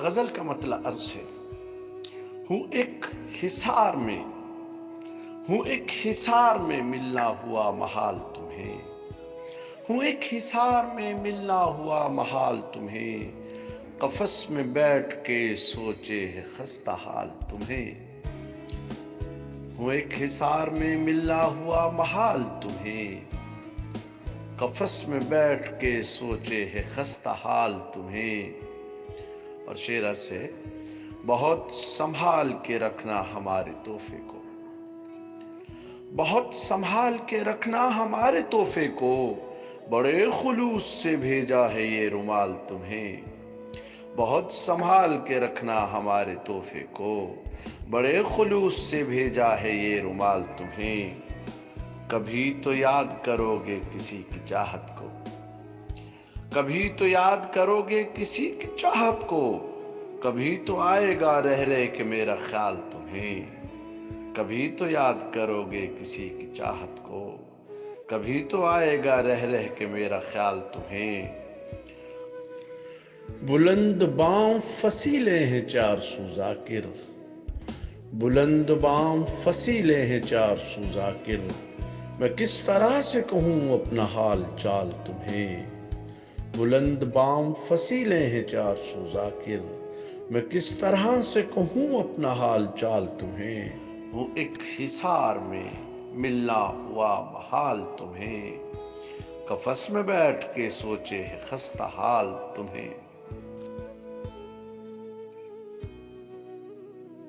غزل کا مطلع عرض ہے، ہوں ایک حصار میں ملنا ہوا محال تمہیں، ہوں ایک حصار میں ملنا ہوا محال تمہیں، قفس میں بیٹھ کے سوچے ہے خستہ حال تمہیں، ہوں ایک حصار میں ملنا ہوا محال تمہیں، قفس میں بیٹھ کے سوچے ہے خستہ حال تمہیں۔ اور شعر سے بہت سنبھال کے رکھنا ہمارے تحفے کو، بہت سنبھال کے رکھنا ہمارے تحفے کو، بڑے خلوص سے بھیجا ہے یہ رومال تمہیں، بہت سنبھال کے رکھنا ہمارے تحفے کو، بڑے خلوص سے بھیجا ہے یہ رومال تمہیں، کبھی تو یاد کرو گے کسی کی چاہت کو، کبھی تو یاد کرو گے کسی کی چاہت کو، کبھی تو آئے گا رہ رہ کے میرا خیال تمہیں، کبھی تو یاد کرو گے کسی کی چاہت کو، کبھی تو آئے گا رہ رہ کے میرا خیال تمہیں۔ بلند بام فصیلیں ہیں 400 ذاکر، بلند بام فصیلیں ہیں 400 ذاکر، میں کس طرح سے کہوں اپنا حال چال تمہیں، بلند بام فصیلیں ہیں 400 ذاکر، میں کس طرح سے کہوں اپنا حال چال تمہیں، ہوں ایک حصار میں ملنا ہوا محال تمہیں، قفس میں بیٹھ کے سوچے ہے خستہ حال تمہیں۔